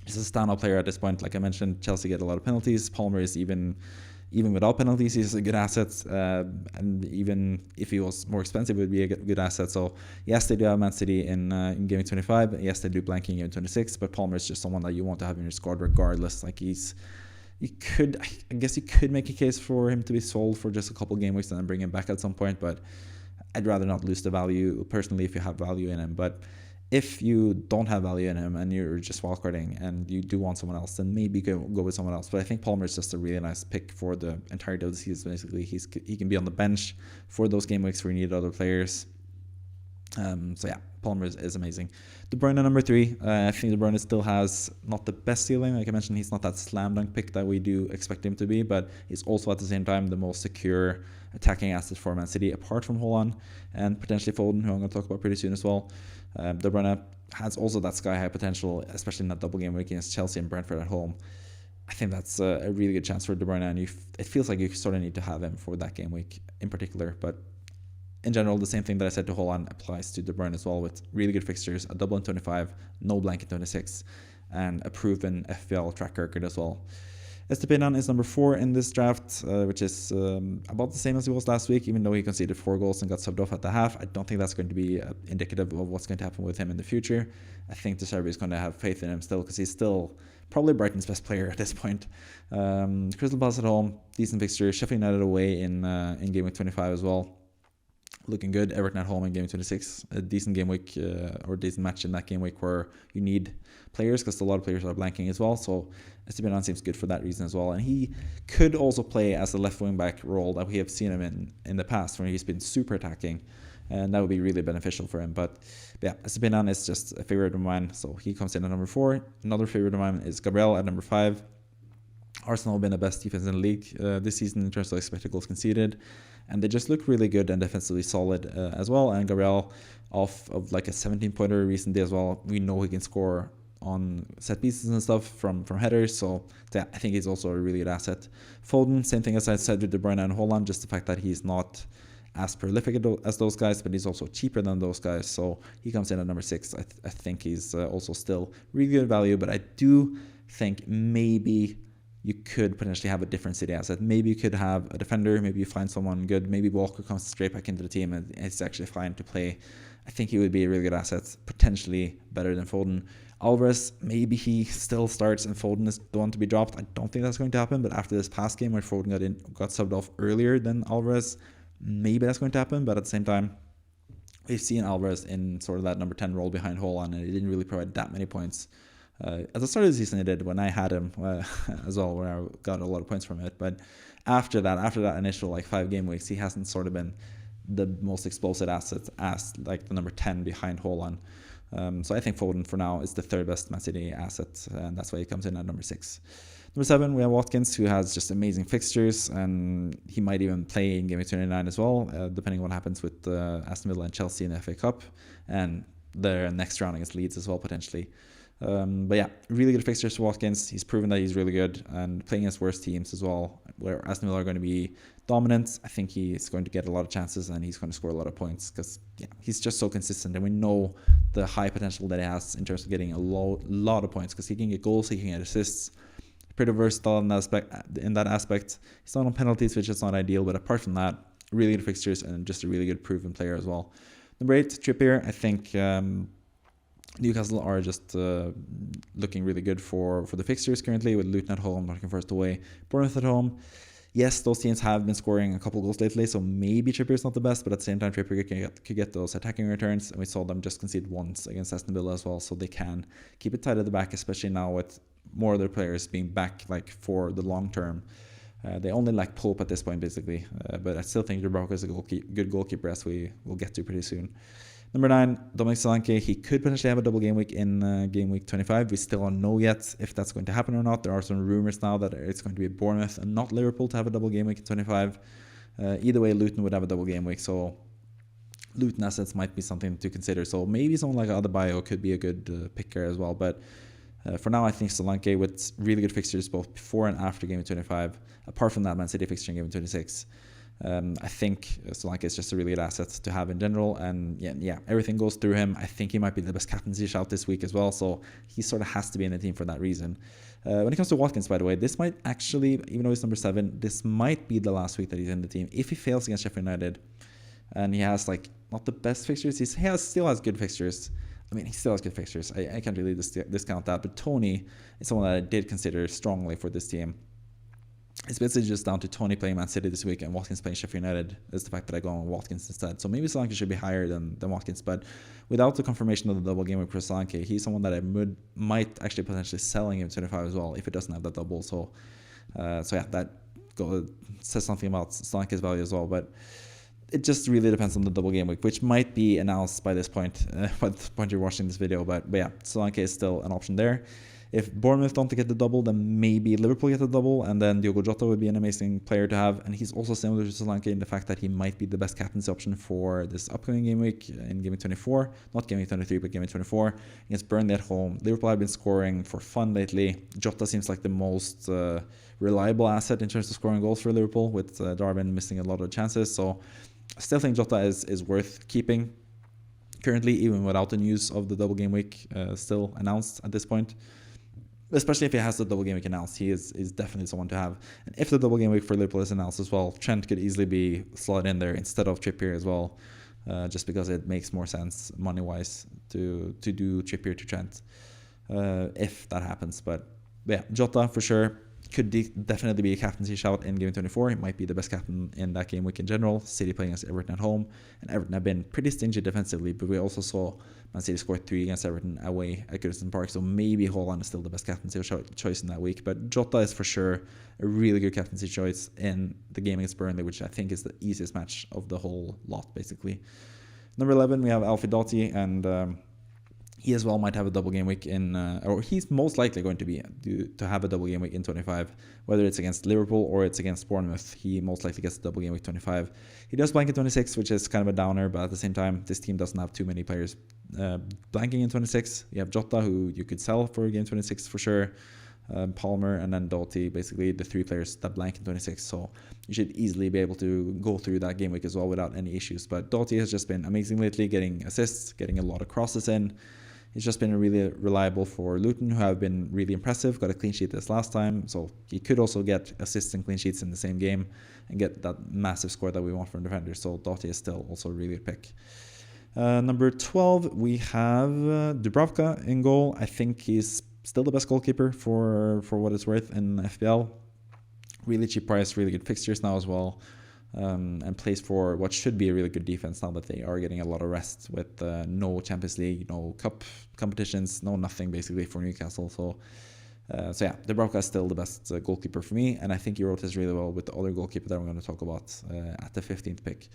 He's a standout player at this point. Like I mentioned, Chelsea get a lot of penalties. Palmer is even without penalties, he's a good asset. And even if he was more expensive, it would be a good asset. So yes, they do have Man City in Game Week 25. Yes, they do blanking Game 26. But Palmer is just someone that you want to have in your squad regardless. Like I guess you could make a case for him to be sold for just a couple game weeks and then bring him back at some point. But I'd rather not lose the value personally if you have value in him. But if you don't have value in him and you're just wildcarding and you do want someone else, then maybe go with someone else. But I think Palmer is just a really nice pick for the entirety of the season. Basically, he can be on the bench for those game weeks where you need other players. So yeah, Palmer is amazing. De Bruyne number 3. I think De Bruyne still has not the best ceiling. Like I mentioned, he's not that slam dunk pick that we do expect him to be, but he's also at the same time the most secure attacking asset for Man City, apart from Haaland and potentially Foden, who I'm going to talk about pretty soon as well. De Bruyne has also that sky high potential, especially in that double game week against Chelsea and Brentford at home. I think that's a really good chance for De Bruyne, and it feels like you sort of need to have him for that game week in particular. But in general, the same thing that I said to Haaland applies to De Bruyne as well, with really good fixtures, a double in 25, no blank in 26, and a proven FPL track record as well. Estupiñán is number 4 in this draft, which is about the same as he was last week, even though he conceded 4 goals and got subbed off at the half. I don't think that's going to be indicative of what's going to happen with him in the future. I think De Zerbi is going to have faith in him still, because he's still probably Brighton's best player at this point. Crystal Palace at home, decent fixture. Sheffield United away in game week 25 as well. Looking good. Everton at home in game 26. A decent game week or decent match in that game week where you need players, because a lot of players are blanking as well. So Estupiñán seems good for that reason as well. And he could also play as a left wing back role that we have seen him in the past, where he's been super attacking. And that would be really beneficial for him. But yeah, Estupiñán is just a favorite of mine. So he comes in at number 4. Another favorite of mine is Gabriel at number 5. Arsenal have been the best defense in the league this season in terms of expected goals conceded, and they just look really good and defensively solid as well. And Gabriel, off of like a 17-pointer recently as well, we know he can score on set pieces and stuff from headers, so yeah, I think he's also a really good asset. Foden, same thing as I said with De Bruyne and Haaland, just the fact that he's not as prolific as those guys, but he's also cheaper than those guys, so he comes in at number 6. I think he's also still really good value, but I do think maybe you could potentially have a different City asset. Maybe you could have a defender, maybe you find someone good, maybe Walker comes straight back into the team and it's actually fine to play. I think he would be a really good asset, potentially better than Foden. Alvarez, maybe he still starts and Foden is the one to be dropped. I don't think that's going to happen, but after this past game where Foden got subbed off earlier than Alvarez, maybe that's going to happen. But at the same time, we've seen Alvarez in sort of that number 10 role behind Haaland, and he didn't really provide that many points. At the start of the season, he did when I had him as well, where I got a lot of points from it. But after that initial 5 game weeks, he hasn't sort of been the most explosive asset as like the number 10 behind Haaland. So I think Foden for now is the 3rd best Man City asset, and that's why he comes in at number 6. Number 7, we have Watkins, who has just amazing fixtures, and he might even play in Game Week 29 as well, depending on what happens with Aston Villa and Chelsea in the FA Cup, and their next round against Leeds as well, potentially. But yeah, really good fixtures for Watkins. He's proven that he's really good, and playing against worse teams as well, where Aston Villa are going to be dominant. I think he's going to get a lot of chances and he's going to score a lot of points, because yeah, he's just so consistent, and we know the high potential that he has in terms of getting a lot of points, because he can get goals, he can get assists. Pretty versatile in that aspect. He's not on penalties, which is not ideal, but apart from that, really good fixtures and just a really good proven player as well. Number 8, Trippier. I think Newcastle are just looking really good for the fixtures currently, with Luton at home, Nottingham Forest away, Bournemouth at home. Yes, those teams have been scoring a couple goals lately, so maybe Trippier is not the best, but at the same time, Trippier could get those attacking returns, and we saw them just concede once against Aston Villa as well, so they can keep it tight at the back, especially now with more of their players being back for the long term. They only lack Pope at this point, basically, but I still think Dubravka is a good goalkeeper, as we will get to pretty soon. Number 9, Dominic Solanke. He could potentially have a double game week in game week 25. We still don't know yet if that's going to happen or not. There are some rumors now that it's going to be Bournemouth and not Liverpool to have a double game week in 25. Either way, Luton would have a double game week, so Luton assets might be something to consider. So maybe someone like Adebayo could be a good picker as well. But for now, I think Solanke, with really good fixtures both before and after game week 25, apart from that Man City fixture in game week 26, I think Solanke is just a really good asset to have in general, and yeah, everything goes through him. I think he might be the best captaincy shout this week as well, so he sort of has to be in the team for that reason. When it comes to Watkins, by the way, this might actually, even though he's number 7, this might be the last week that he's in the team. If he fails against Sheffield United, and he has not the best fixtures, he still has good fixtures. I mean, he still has good fixtures. I can't really discount that, but Tony is someone that I did consider strongly for this team. It's basically just down to Tony playing Man City this week and Watkins playing Sheffield United. Is the fact that I go on Watkins instead. So maybe Solanke should be higher than Watkins, but without the confirmation of the double game week for Solanke, he's someone that I might actually potentially selling him 25 as well if it doesn't have that double. So yeah, that says something about Solanke's value as well. But it just really depends on the double game week, which might be announced by this point, by the point you're watching this video. But yeah, Solanke is still an option there. If Bournemouth don't get the double, then maybe Liverpool get the double, and then Diogo Jota would be an amazing player to have. And he's also similar to Solanke in the fact that he might be the best captaincy option for this upcoming game week in Game Week 24. Not Game Week 23, but Game Week 24 against Burnley at home. Liverpool have been scoring for fun lately. Jota seems like the most reliable asset in terms of scoring goals for Liverpool, with Darwin missing a lot of chances. So I still think Jota is worth keeping currently, even without the news of the double game week still announced at this point. Especially if he has the double game week announced, he is definitely someone to have. And if the double game week for Liverpool is announced as well, Trent could easily be slotted in there instead of Trippier as well, just because it makes more sense money-wise to do Trippier to Trent if that happens. But yeah, Jota for sure could definitely be a captaincy shout in Game 24. He might be the best captain in that game week in general. City playing against Everton at home, and Everton have been pretty stingy defensively, but we also saw Man City score 3 against Everton away at Goodison Park, so maybe Haaland is still the best captaincy choice in that week. But Jota is for sure a really good captaincy choice in the game against Burnley, which I think is the easiest match of the whole lot, basically. Number 11, we have Alfie Doughty, and he as well might have a double game week or he's most likely going to have a double game week in 25, whether it's against Liverpool or it's against Bournemouth. He most likely gets a double game week 25. He does blank in 26, which is kind of a downer, but at the same time, this team doesn't have too many players blanking in 26. You have Jota, who you could sell for game 26 for sure, Palmer, and then Doughty, basically the 3 players that blank in 26. So you should easily be able to go through that game week as well without any issues. But Doughty has just been amazing lately, getting assists, getting a lot of crosses in. He's just been really reliable for Luton, who have been really impressive. Got a clean sheet this last time, so he could also get assists and clean sheets in the same game and get that massive score that we want from defenders. So Doughty is still also a really good pick. Number 12, we have Dubravka in goal. I think he's still the best goalkeeper for what it's worth in FPL. Really cheap price, really good fixtures now as well. And plays for what should be a really good defense now that they are getting a lot of rest with no Champions League, no cup competitions, no nothing basically for Newcastle. So yeah, Dubravka is still the best goalkeeper for me, and I think he rotates really well with the other goalkeeper that I'm going to talk about at the 15th pick.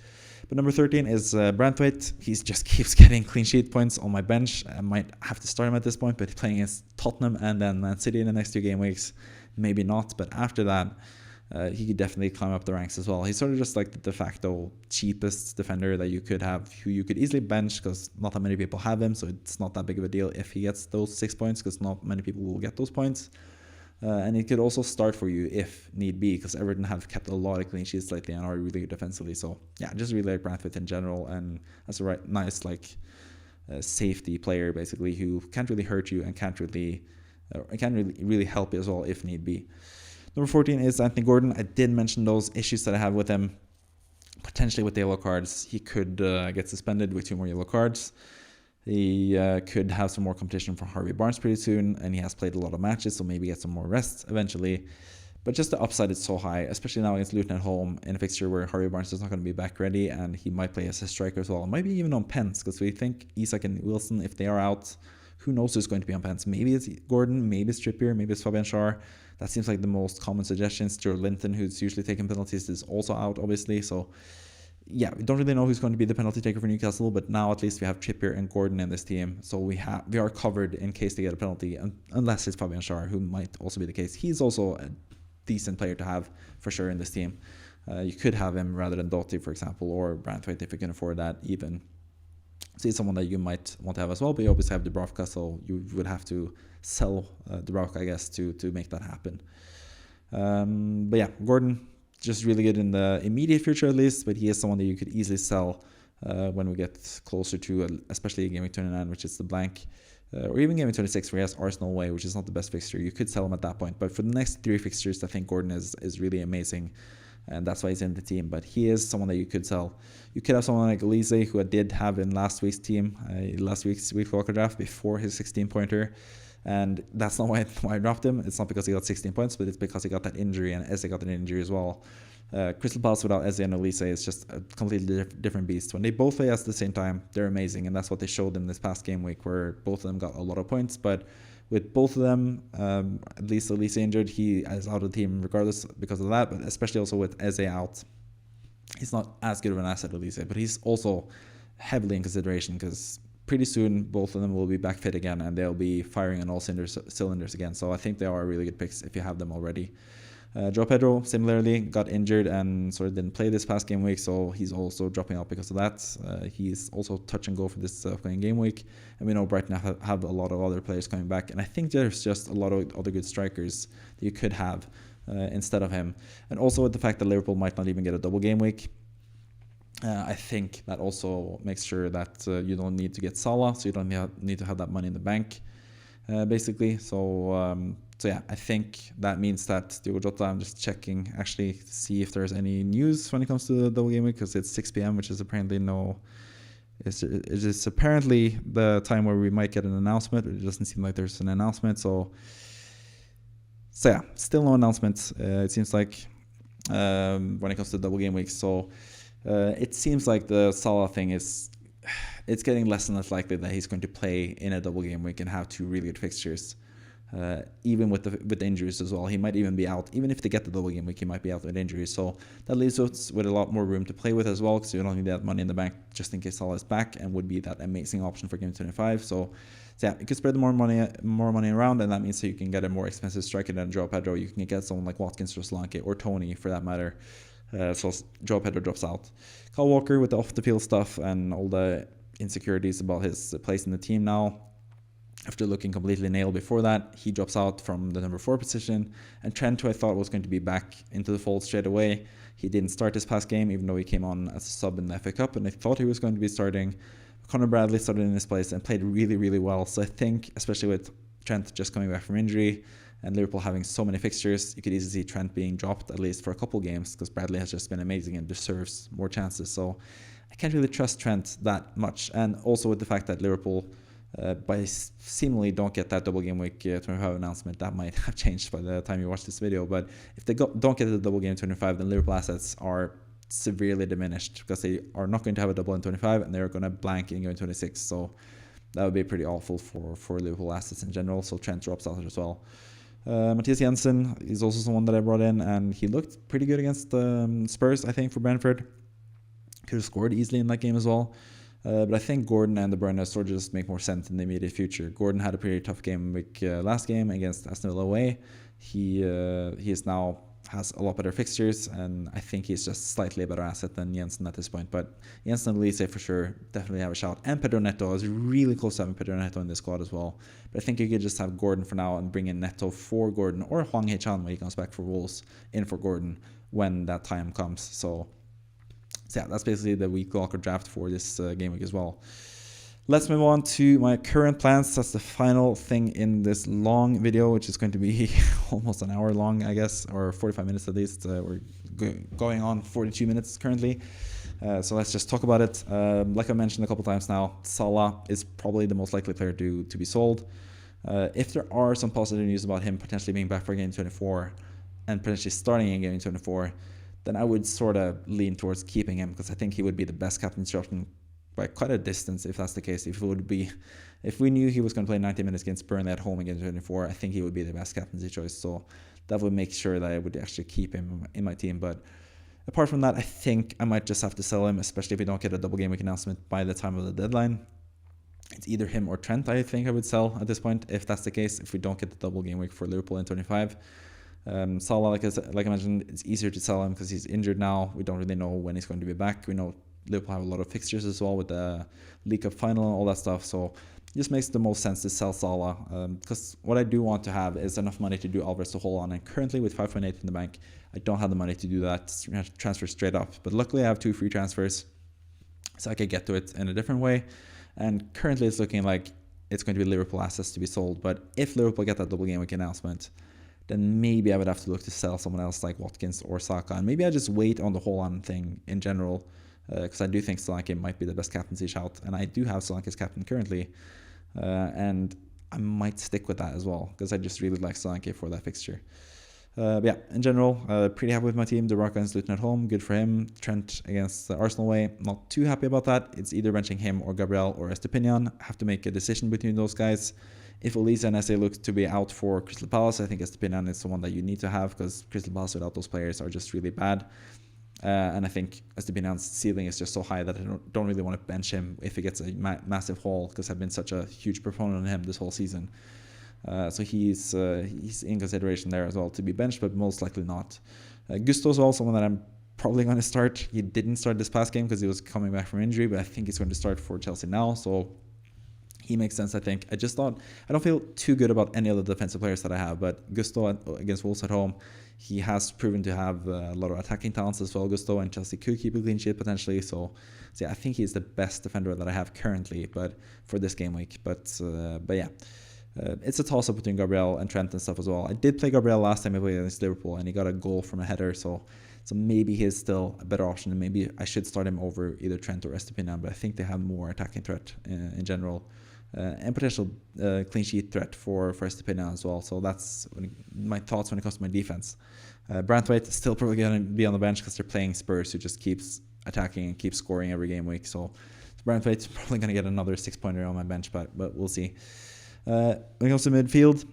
But number 13 is Branthwaite. He just keeps getting clean sheet points on my bench. I might have to start him at this point, but he's playing against Tottenham and then Man City in the next 2 game weeks. Maybe not, but after that, he could definitely climb up the ranks as well. He's sort of just like the de facto cheapest defender that you could have, who you could easily bench because not that many people have him, so it's not that big of a deal if he gets those 6 points, because not many people will get those points. And it could also start for you if need be, because Everton have kept a lot of clean sheets lately and are really good defensively. So yeah, just really like Branthwaite in general, and that's a nice safety player basically, who can't really hurt you and can't really help you as well if need be. Number 14 is Anthony Gordon. I did mention those issues that I have with him, potentially with the yellow cards. He could get suspended with 2 more yellow cards. He could have some more competition from Harvey Barnes pretty soon, and he has played a lot of matches, so maybe get some more rest eventually. But just the upside is so high, especially now against Luton at home in a fixture where Harvey Barnes is not going to be back ready, and he might play as a striker as well. Maybe even on pens, because we think Isak and Wilson, if they are out, who knows who's going to be on pens. Maybe it's Gordon, maybe it's Trippier, maybe it's Fabian Schär. That seems like the most common suggestions. Joe Linton, who's usually taking penalties, is also out, obviously. So, yeah, we don't really know who's going to be the penalty taker for Newcastle, but now at least we have Trippier and Gordon in this team. So we are covered in case they get a penalty, unless it's Fabian Schär, who might also be the case. He's also a decent player to have for sure in this team. You could have him rather than Doughty, for example, or Branthwaite if you can afford that even. So he's someone that you might want to have as well, but you obviously have Dubravka, so you would have to sell Dubravka, I guess, to make that happen. But yeah, Gordon, just really good in the immediate future at least, but he is someone that you could easily sell when we get closer to, especially Game Week 29, which is the blank, or even Game Week 26, where he has Arsenal away, which is not the best fixture. You could sell him at that point, but for the next 3 fixtures, I think Gordon is really amazing, and that's why he's in the team. But he is someone that you could sell. You could have someone like Elise, who I did have in last week's team, last week's Wildcard draft before his 16-pointer. And that's not why I dropped him. It's not because he got 16 points, but it's because he got that injury, and Eze got an injury as well. Crystal Palace without Eze and Elise is just a completely different beast. When they both play at the same time, they're amazing, and that's what they showed in this past game week, where both of them got a lot of points. But with both of them, at least Elise injured, he is out of the team regardless because of that, but especially also with Eze out. He's not as good of an asset, Elise, but he's also heavily in consideration because pretty soon both of them will be back fit again and they'll be firing on all cylinders again. So I think they are really good picks if you have them already. João Pedro similarly got injured and sort of didn't play this past game week, so he's also dropping out because of that. He's also touch and go for this upcoming game week, and we know Brighton have a lot of other players coming back, and I think there's just a lot of other good strikers that you could have instead of him. And also with the fact that Liverpool might not even get a double game week, I think that also makes sure that you don't need to get Salah, so you don't need to have that money in the bank, basically. So yeah, I think that means that Diogo Jota, I'm just checking actually to see if there's any news when it comes to the double game week, because it's 6 p.m, which is apparently it is apparently the time where we might get an announcement. It doesn't seem like there's an announcement, so yeah, still no announcement. It seems like when it comes to double game weeks. So it seems like the Salah thing it's getting less and less likely that he's going to play in a double game week and have two really good fixtures. Even with the injuries as well, he might even be out. Even if they get the double game week, he might be out with injuries. So that leaves us with a lot more room to play with as well, because you don't need that money in the bank just in case Salah is back, and would be that amazing option for game 25. So yeah, you can spread more money around, and that means that you can get a more expensive striker than João Pedro. You can get someone like Watkins or Solanke or Tony for that matter. So João Pedro drops out. Kyle Walker with the off the field stuff and all the insecurities about his place in the team now. After looking completely nailed before that, he drops out from the number 4 position. And Trent, who I thought was going to be back into the fold straight away, he didn't start this past game, even though he came on as a sub in the FA Cup, and I thought he was going to be starting. Conor Bradley started in his place and played really, really well. So I think, especially with Trent just coming back from injury and Liverpool having so many fixtures, you could easily see Trent being dropped at least for a couple games, because Bradley has just been amazing and deserves more chances. So I can't really trust Trent that much. And also with the fact that Liverpool by seemingly don't get that double game week 25 announcement, that might have changed by the time you watch this video. But if they don't get the double game 25, then Liverpool assets are severely diminished, because they are not going to have a double in 25 and they're going to blank in game 26. So that would be pretty awful for Liverpool assets in general. So Trent drops out as well. Matthias Jensen is also someone that I brought in, and he looked pretty good against Spurs, I think, for Brentford. Could have scored easily in that game as well. But I think Gordon and De Bruyne sort of just make more sense in the immediate future. Gordon had a pretty tough game week last game against Aston Villa away. He is now has a lot better fixtures, and I think he's just slightly a better asset than Jensen at this point. But Jensen and Elise for sure definitely have a shout. And Pedro Neto, I was really close to having Pedro Neto in this squad as well. But I think you could just have Gordon for now and bring in Neto for Gordon, or Hwang Hee-chan when he comes back for Wolves in for Gordon when that time comes. So yeah, that's basically the week Wildcard draft for this game week as well. Let's move on to my current plans. That's the final thing in this long video, which is going to be almost an hour long, I guess, or 45 minutes at least. We're going on 42 minutes currently. So let's just talk about it. Like I mentioned a couple times now, Salah is probably the most likely player to be sold. If there are some positive news about him potentially being back for game 24 and potentially starting in game 24, then I would sort of lean towards keeping him, because I think he would be the best captaincy option by quite a distance if that's the case. If we knew he was going to play 90 minutes against Burnley at home against 24, I think he would be the best captaincy choice. So that would make sure that I would actually keep him in my team. But apart from that, I think I might just have to sell him, especially if we don't get a double game week announcement by the time of the deadline. It's either him or Trent, I think I would sell at this point, if that's the case, if we don't get the double game week for Liverpool in 25. Salah, like I mentioned, it's easier to sell him because he's injured now. We don't really know when he's going to be back. We know Liverpool have a lot of fixtures as well with the League Cup final and all that stuff. So it just makes the most sense to sell Salah, because what I do want to have is enough money to do Alvarez to hold on. And currently with 5.8 in the bank, I don't have the money to do that transfer straight up. But luckily I have 2 free transfers, so I could get to it in a different way. And currently it's looking like it's going to be Liverpool assets to be sold. But if Liverpool get that double game week announcement, then maybe I would have to look to sell someone else like Watkins or Saka. And maybe I just wait on the Haaland thing in general, because I do think Solanke might be the best captaincy shout. And I do have Solanke as captain currently. And I might stick with that as well, because I just really like Solanke for that fixture. But yeah, in general, pretty happy with my team. De Bruyne against Luton at home, good for him. Trent against Arsenal away, not too happy about that. It's either benching him or Gabriel or Estepinian. Have to make a decision between those guys. If Elise and Eze look to be out for Crystal Palace, I think Estepinian is the one that you need to have, because Crystal Palace without those players are just really bad. And I think Estepinan's ceiling is just so high that I don't really want to bench him if he gets a massive haul, because I've been such a huge proponent of him this whole season. So he's in consideration there as well to be benched, but most likely not. Gusto is also someone that I'm probably going to start. He didn't start this past game because he was coming back from injury, but I think he's going to start for Chelsea now, so he makes sense, I think. I just thought, I don't feel too good about any of the defensive players that I have, but Gusto against Wolves at home, he has proven to have a lot of attacking talents as well, Gusto, and Chelsea could keep a clean sheet potentially, so yeah, I think he's the best defender that I have currently, but for this game week. But yeah. It's a toss-up between Gabriel and Trent and stuff as well. I did play Gabriel last time I played against Liverpool, and he got a goal from a header, so maybe he's still a better option, and maybe I should start him over either Trent or Estupiñán, but I think they have more attacking threat in general, and potential clean sheet threat for Estupiñán as well. So that's my thoughts when it comes to my defense. Branthwaite is still probably going to be on the bench because they're playing Spurs, who just keeps attacking and keeps scoring every game week. So Branthwaite's probably going to get another 6-pointer on my bench, but we'll see. When it comes to midfield,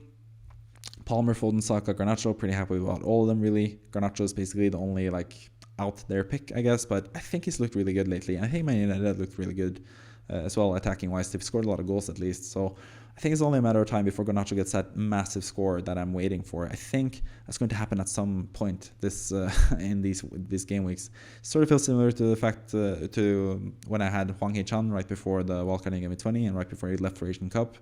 Palmer, Foden, Saka, Garnacho, pretty happy about all of them really. Garnacho is basically the only out there pick, I guess, but I think he's looked really good lately, and I think Man United looked really good as well, attacking wise. They've scored a lot of goals at least, so I think it's only a matter of time before Garnacho gets that massive score that I'm waiting for. I think that's going to happen at some point this in these game weeks. Sort of feels similar to the fact to when I had Hwang Hee-chan right before the Wildcard in GW20 and right before he left for Asian Cup.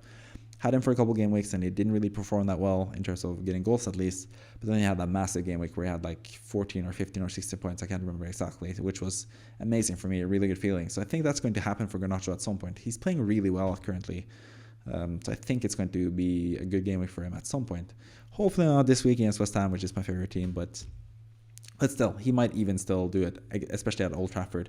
Had him for a couple game weeks and he didn't really perform that well in terms of getting goals at least. But then he had that massive game week where he had 14 or 15 or 16 points. I can't remember exactly, which was amazing for me, a really good feeling. So I think that's going to happen for Garnacho at some point. He's playing really well currently. So I think it's going to be a good game week for him at some point. Hopefully not this week against West Ham, which is my favorite team. But still, he might even still do it, especially at Old Trafford.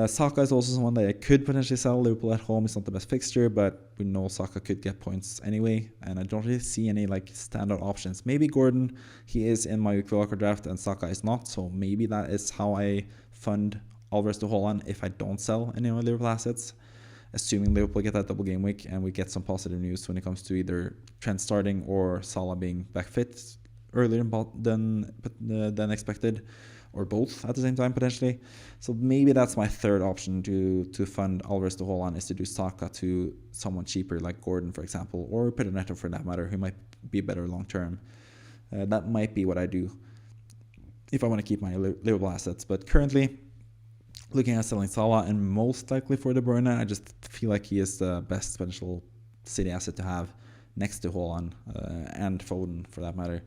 Saka is also someone that I could potentially sell. Liverpool at home is not the best fixture, but we know Saka could get points anyway, and I don't really see any standout options. Maybe Gordon, he is in my Wildcard draft, and Saka is not, so maybe that is how I fund Alvarez to Haaland if I don't sell any of my Liverpool assets, assuming Liverpool get that double game week and we get some positive news when it comes to either Trent starting or Salah being back fit earlier than expected, or both at the same time potentially. So maybe that's my third option to fund Alvarez to Haaland, is to do Saka to someone cheaper like Gordon, for example, or Pedro Neto for that matter, who might be better long term. That might be what I do if I want to keep my Liverpool assets. But currently, looking at selling Salah and most likely for De Bruyne, I just feel like he is the best potential City asset to have next to Haaland and Foden for that matter.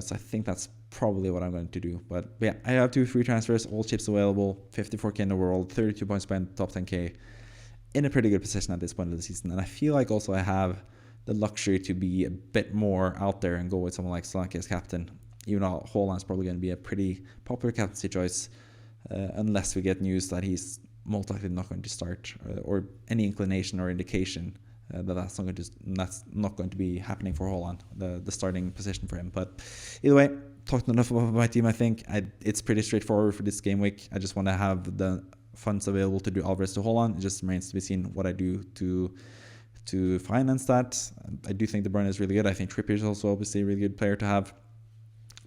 So I think that's probably what I'm going to do. But yeah, I have 2 free transfers, all chips available, 54k in the world, 32 points spent, top 10k, in a pretty good position at this point of the season. And I feel like also I have the luxury to be a bit more out there and go with someone like Solanke as captain, even though Haaland's probably going to be a pretty popular captaincy choice, unless we get news that he's most likely not going to start, or any inclination or indication that's not going to be happening for Haaland, the starting position for him. But either way, talked enough about my team. I think it's pretty straightforward for this game week. I just want to have the funds available to do Alvarez to Haaland. It just remains to be seen what I do to finance that. I do think De Bruyne is really good. I think Trippier is also obviously a really good player to have.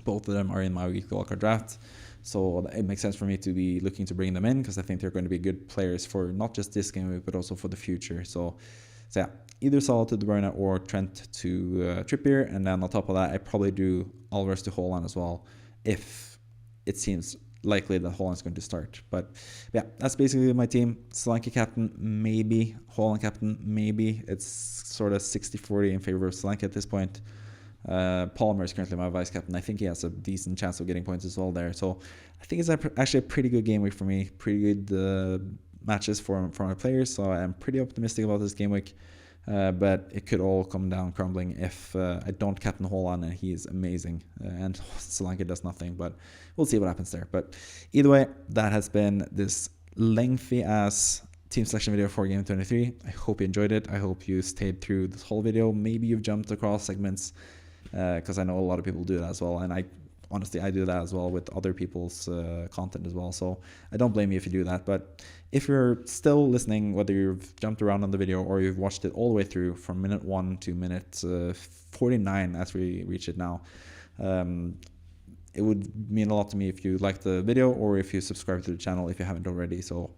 Both of them are in my Wildcard draft, so it makes sense for me to be looking to bring them in, because I think they're going to be good players for not just this game week but also for the future. So yeah, either Salah to De Bruyne or Trent to Trippier, and then on top of that, I probably do Alvarez to Haaland as well, if it seems likely that Haaland's going to start. But yeah, that's basically my team. Solanke captain, maybe. Haaland captain, maybe. It's sort of 60-40 in favor of Solanke at this point. Palmer is currently my vice captain. I think he has a decent chance of getting points as well there. So I think it's actually a pretty good game week for me. Pretty good matches for my players. So I'm pretty optimistic about this game week. But it could all come down crumbling if I don't captain Haaland and he is amazing and Solanke does nothing. But we'll see what happens there. But either way, that has been this lengthy ass team selection video for Game 23. I hope you enjoyed it. I hope you stayed through this whole video. Maybe you've jumped across segments, because I know a lot of people do that as well, and I do that as well with other people's content as well, so I don't blame you if you do that. But if you're still listening, whether you've jumped around on the video or you've watched it all the way through from minute 1 to minute 49 as we reach it now, it would mean a lot to me if you like the video or if you subscribe to the channel if you haven't already. So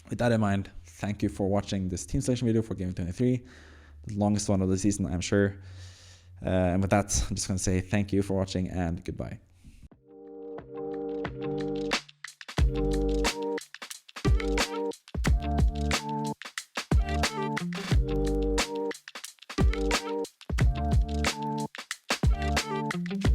with that in mind, thank you for watching this team selection video for Gaming23, the longest one of the season, I'm sure. And with that, I'm just going to say thank you for watching and goodbye.